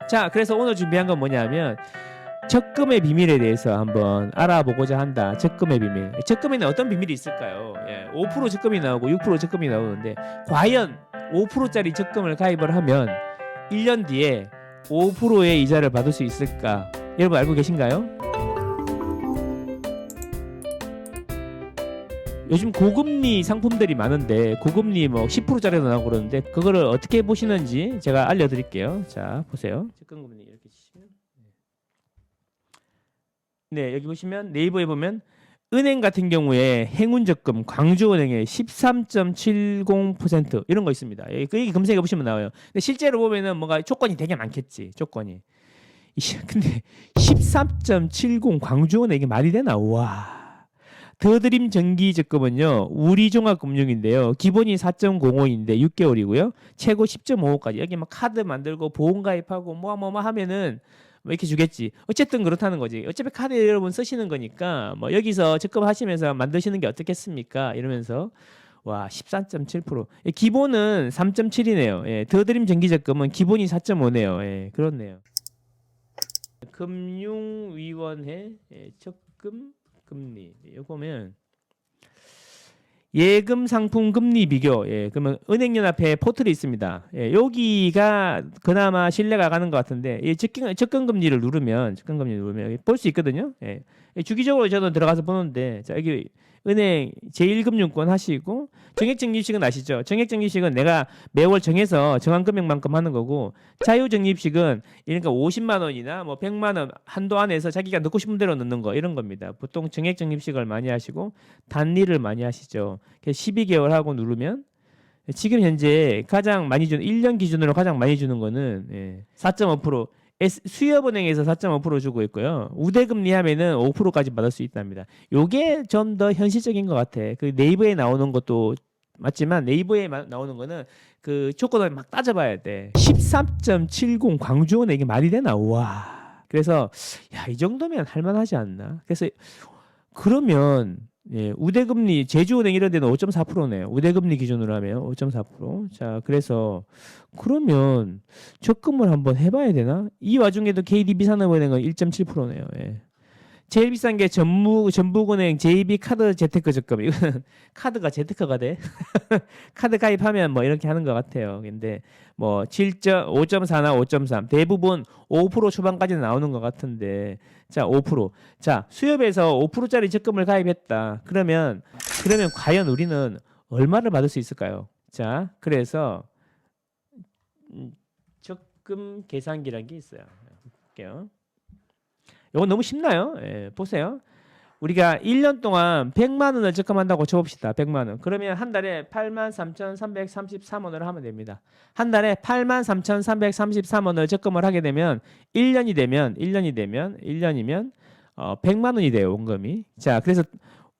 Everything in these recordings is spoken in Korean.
자, 그래서 오늘 준비한 건 뭐냐면 적금의 비밀에 대해서 한번 알아보고자 한다. 적금의 비밀. 적금에는 어떤 비밀이 있을까요? 5% 적금이 나오고 6% 적금이 나오는데 과연 5%짜리 적금을 가입을 하면 1년 뒤에 5%의 이자를 받을 수 있을까? 여러분 알고 계신가요? 요즘 고금리 상품들이 많은데 고금리 뭐 10%짜리도 나오고 그러는데 그거를 어떻게 보시는지 제가 알려드릴게요. 자, 보세요. 적금금리 이렇게 치시면 네, 여기 보시면 네이버에 보면 은행 같은 경우에 행운적금 광주은행의 13.70% 이런 거 있습니다. 여기 검색해 보시면 나와요. 근데 실제로 보면은 뭔가 조건이 되게 많겠지. 조건이. 근데 13.70 광주은행 이게 말이 되나? 와. 더드림 정기적금은요 우리종합금융인데요 기본이 4.05인데 6개월이고요 최고 10.55까지 여기 막 카드 만들고 보험 가입하고 뭐 하면은 뭐 이렇게 주겠지. 어쨌든 그렇다는 거지. 어차피 카드 여러분 쓰시는 거니까 뭐 여기서 적금하시면서 만드시는 게 어떻겠습니까? 이러면서 와 13.7% 기본은 3.7이네요. 예, 더드림 정기적금은 기본이 4.5네요. 예, 그렇네요. 금융위원회 적금 금리 이거 보면 예금 상품 금리 비교. 그러면 은행연합회 포털이 있습니다. 여기가 그나마 신뢰가 가는 것 같은데 이 적금 금리를 누르면 볼 수 있거든요. 주기적으로 저도 들어가서 보는데 자 여기 은행 제1금융권 하시고 정액적립식은 아시죠? 정액적립식은 내가 매월 정해서 정한 금액만큼 하는 거고 자유적립식은 그러니까 50만 원이나 뭐 100만 원 한도 안에서 자기가 넣고 싶은 대로 넣는 거 이런 겁니다. 보통 정액적립식을 많이 하시고 단리를 많이 하시죠. 12개월 하고 누르면 지금 현재 가장 많이 주는 1년 기준으로 가장 많이 주는 거는 4.5% 수협은행에서 4.5% 주고 있고요. 우대금리 하면은 5%까지 받을 수 있답니다. 요게 좀 더 현실적인 것 같아. 그 네이버에 나오는 것도 맞지만 네이버에 나오는 거는 그 조건을 막 따져봐야 돼. 13.70 광주은행 이게 말이 되나? 와. 그래서 야, 이 정도면 할만하지 않나? 그래서 그러면 우대금리 제주은행 이런 데는 5.4%네요. 우대금리 기준으로 하면 5.4%. 자, 그래서 그러면 적금을 한번 해봐야 되나? 이 와중에도 KDB산업은행은 1.7%네요. 제일 비싼 게 전북은행 JB 카드 재테크 적금. 이거는 카드가 재테크가 돼. 카드 가입하면 뭐 이렇게 하는 것 같아요. 근데 뭐 5.4나 5.3 대부분 5% 초반까지 나오는 것 같은데 자 5%. 자 수협에서 5%짜리 적금을 가입했다. 그러면 과연 우리는 얼마를 받을 수 있을까요? 자 그래서 적금 계산기라는 게 있어요. 볼게요. 이건 너무 쉽나요? 보세요. 우리가 1년 동안 100만 원을 적금한다고 쳐봅시다. 100만 원. 그러면 한 달에 83,333원을 하면 됩니다. 한 달에 83,333원을 적금을 하게 되면 1년이면 100만 원이 돼요. 원금이. 자, 그래서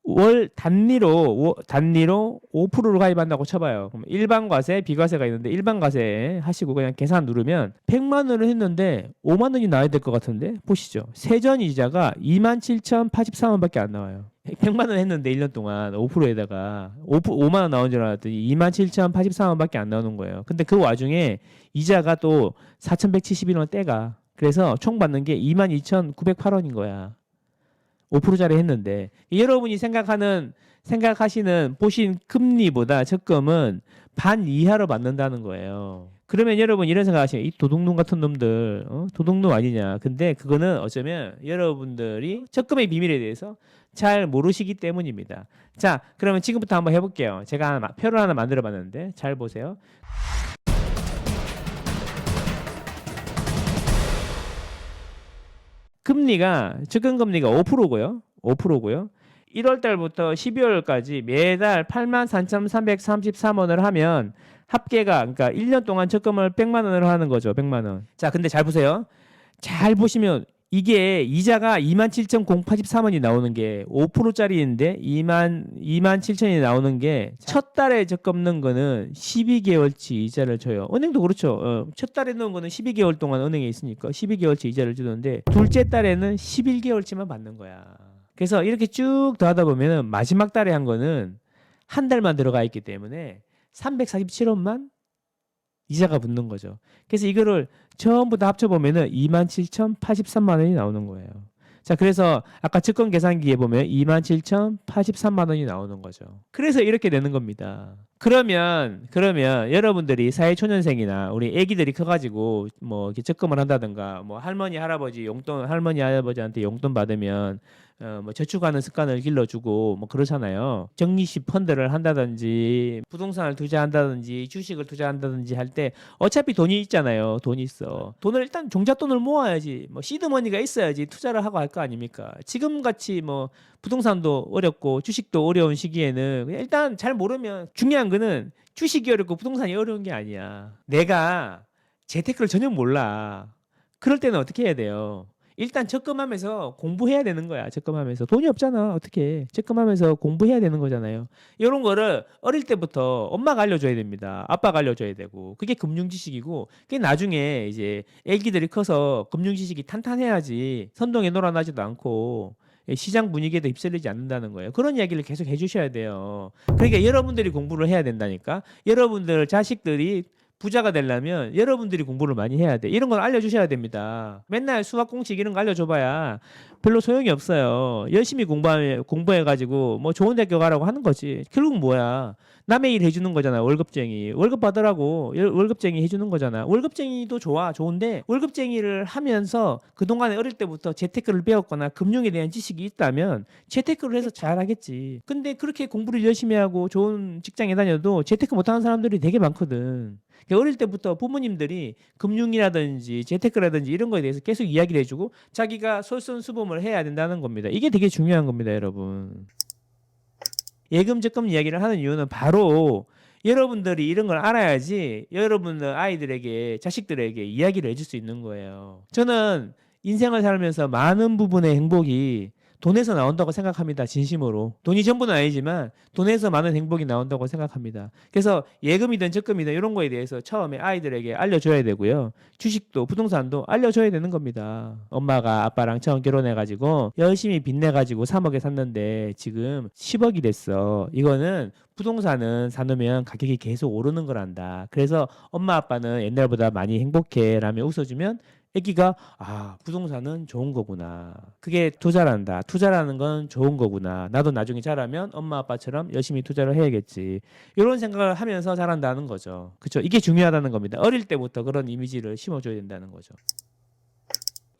월 단리로 5%를 가입한다고 쳐봐요. 그럼 일반 과세, 비과세가 있는데 일반 과세 하시고 그냥 계산 누르면 100만 원을 했는데 5만 원이 나와야 될 것 같은데 보시죠. 세전 이자가 27,083원밖에 안 나와요. 100만 원 했는데 1년 동안 5%에다가 5만 원 나온 줄 알았더니 27,083원밖에 안 나오는 거예요. 근데 그 와중에 이자가 또 4,171원 떼가. 그래서 총 받는 게 22,908원인 거야. 5%짜리 했는데 여러분이 생각하시는 보신 금리보다 적금은 반 이하로 받는다는 거예요. 그러면 여러분 이런 생각하시면 이 도둑놈 같은 놈들 도둑놈 아니냐. 근데 그거는 어쩌면 여러분들이 적금의 비밀에 대해서 잘 모르시기 때문입니다. 자 그러면 지금부터 한번 해볼게요. 제가 표를 하나 만들어 봤는데 잘 보세요. 적금 금리가 5%고요. 5%고요. 1월 달부터 12월까지 매달 83,333원을 하면 합계가 그러니까 1년 동안 적금을 100만 원으로 하는 거죠. 100만 원. 자, 근데 잘 보세요. 잘 보시면 이게 이자가 27,083원이 나오는 게 5%짜리인데 27,000이 나오는 게 첫 달에 적금 넣은 거는 12개월치 이자를 줘요. 은행도 그렇죠. 첫 달에 넣은 거는 12개월 동안 은행에 있으니까 12개월치 이자를 주는데 둘째 달에는 11개월치만 받는 거야. 그래서 이렇게 쭉 더하다 보면은 마지막 달에 한 거는 한 달만 들어가 있기 때문에 347원만 이자가 붙는 거죠. 그래서 이거를 전부 다 합쳐보면은 27,083만 원이 나오는 거예요. 자, 그래서 아까 증권 계산기에 보면 27,083만 원이 나오는 거죠. 그래서 이렇게 되는 겁니다. 그러면 여러분들이 사회초년생이나 우리 애기들이 커가지고 뭐 이렇게 적금을 한다든가 뭐 할머니 할아버지한테 용돈 받으면 뭐 저축하는 습관을 길러주고 뭐 그렇잖아요. 정리식 펀드를 한다든지 부동산을 투자한다든지 주식을 투자한다든지 할 때 어차피 돈이 있잖아요. 돈이 있어. 돈을 일단 종잣돈을 모아야지. 뭐 시드머니가 있어야지 투자를 하고 할 거 아닙니까? 지금 같이 뭐 부동산도 어렵고 주식도 어려운 시기에는 그냥 일단 잘 모르면 중요한 거는 주식이 어렵고 부동산이 어려운 게 아니야. 내가 재테크를 전혀 몰라. 그럴 때는 어떻게 해야 돼요? 일단 적금하면서 공부해야 되는 거야. 적금하면서 돈이 없잖아. 어떻게? 적금하면서 공부해야 되는 거잖아요. 이런 거를 어릴 때부터 엄마가 알려줘야 됩니다. 아빠가 알려줘야 되고 그게 금융 지식이고 그게 나중에 이제 애기들이 커서 금융 지식이 탄탄해야지 선동에 놀아나지도 않고 시장 분위기에도 휩쓸리지 않는다는 거예요. 그런 이야기를 계속 해주셔야 돼요. 그러니까 여러분들이 공부를 해야 된다니까. 여러분들 자식들이 부자가 되려면 여러분들이 공부를 많이 해야 돼. 이런 걸 알려주셔야 됩니다. 맨날 수학 공식 이런 거 알려줘봐야 별로 소용이 없어요. 열심히 공부해가지고 뭐 좋은 대학교 가라고 하는 거지. 결국 뭐야? 남의 일 해주는 거잖아. 월급쟁이. 월급 받으라고 월급쟁이 해주는 거잖아. 월급쟁이도 좋은데 월급쟁이를 하면서 그동안에 어릴 때부터 재테크를 배웠거나 금융에 대한 지식이 있다면 재테크를 해서 잘하겠지. 근데 그렇게 공부를 열심히 하고 좋은 직장에 다녀도 재테크 못하는 사람들이 되게 많거든. 어릴 때부터 부모님들이 금융이라든지 재테크라든지 이런 거에 대해서 계속 이야기를 해주고 자기가 솔선수범을 해야 된다는 겁니다. 이게 되게 중요한 겁니다, 여러분. 예금 적금 이야기를 하는 이유는 바로 여러분들이 이런 걸 알아야지 여러분들 아이들에게 자식들에게 이야기를 해줄 수 있는 거예요. 저는 인생을 살면서 많은 부분의 행복이 돈에서 나온다고 생각합니다. 진심으로. 돈이 전부는 아니지만 돈에서 많은 행복이 나온다고 생각합니다. 그래서 예금이든 적금이든 이런 거에 대해서 처음에 아이들에게 알려줘야 되고요. 주식도 부동산도 알려줘야 되는 겁니다. 엄마가 아빠랑 처음 결혼해가지고 열심히 빚내가지고 3억에 샀는데 지금 10억이 됐어. 이거는 부동산은 사놓으면 가격이 계속 오르는 거란다. 그래서 엄마 아빠는 옛날보다 많이 행복해 라며 웃어주면 애기가 부동산은 좋은 거구나. 그게 투자란다. 투자라는 건 좋은 거구나. 나도 나중에 자라면 엄마 아빠처럼 열심히 투자를 해야겠지. 이런 생각을 하면서 자란다는 거죠. 그렇죠? 이게 중요하다는 겁니다. 어릴 때부터 그런 이미지를 심어줘야 된다는 거죠.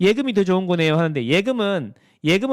예금이 더 좋은 거네요 하는데 예금은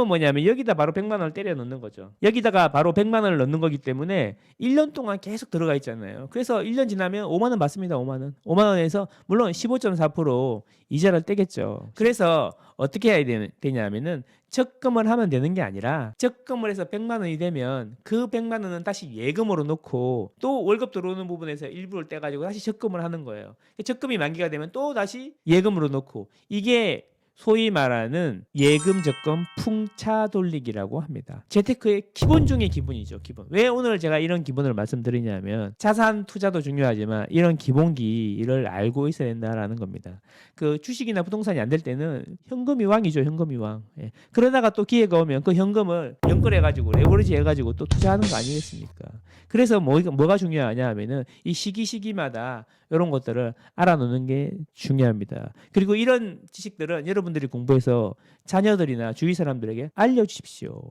뭐냐면 여기다 바로 100만 원을 때려 넣는 거죠. 여기다가 바로 100만 원을 넣는 거기 때문에 1년 동안 계속 들어가 있잖아요. 그래서 1년 지나면 5만 원 받습니다. 5만 원. 5만 원에서 물론 15.4% 이자를 떼겠죠. 그래서 어떻게 해야 되냐면은 적금을 하면 되는 게 아니라 적금을 해서 100만 원이 되면 그 100만 원은 다시 예금으로 놓고 또 월급 들어오는 부분에서 일부를 떼가지고 다시 적금을 하는 거예요. 적금이 만기가 되면 또 다시 예금으로 놓고 이게 소위 말하는 예금 적금 풍차 돌리기라고 합니다. 재테크의 기본 중의 기본이죠. 기본. 왜 오늘 제가 이런 기본을 말씀드리냐면 자산 투자도 중요하지만 이런 기본기를 알고 있어야 된다라는 겁니다. 그 주식이나 부동산이 안 될 때는 현금이 왕이죠. 현금이 왕. 예. 그러다가 또 기회가 오면 그 현금을 연끌해가지고 레버리지 해가지고 또 투자하는 거 아니겠습니까? 그래서 뭐가 중요하냐 하면은 이 시기마다 이런 것들을 알아놓는 게 중요합니다. 그리고 이런 지식들은 여러분들이 공부해서 자녀들이나 주위 사람들에게 알려주십시오.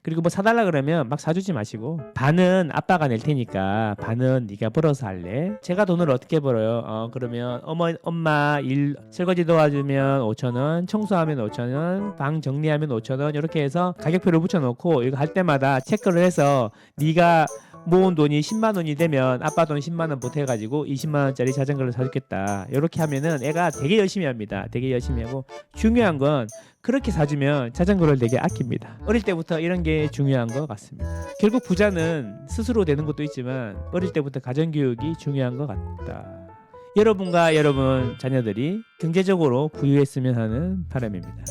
그리고 뭐 사달라 그러면 막 사주지 마시고 반은 아빠가 낼 테니까 반은 네가 벌어서 할래? 제가 돈을 어떻게 벌어요? 그러면 엄마 일 설거지 도와주면 5,000원, 청소하면 5,000원, 방 정리하면 5,000원 이렇게 해서 가격표를 붙여놓고 이거 할 때마다 체크를 해서 네가 모은 돈이 10만 원이 되면 아빠 돈 10만 원 보태가지고 20만 원짜리 자전거를 사주겠다. 이렇게 하면은 애가 되게 열심히 합니다. 되게 열심히 하고 중요한 건 그렇게 사주면 자전거를 되게 아낍니다. 어릴 때부터 이런 게 중요한 것 같습니다. 결국 부자는 스스로 되는 것도 있지만 어릴 때부터 가정교육이 중요한 것 같다. 여러분과 여러분 자녀들이 경제적으로 부유했으면 하는 바람입니다.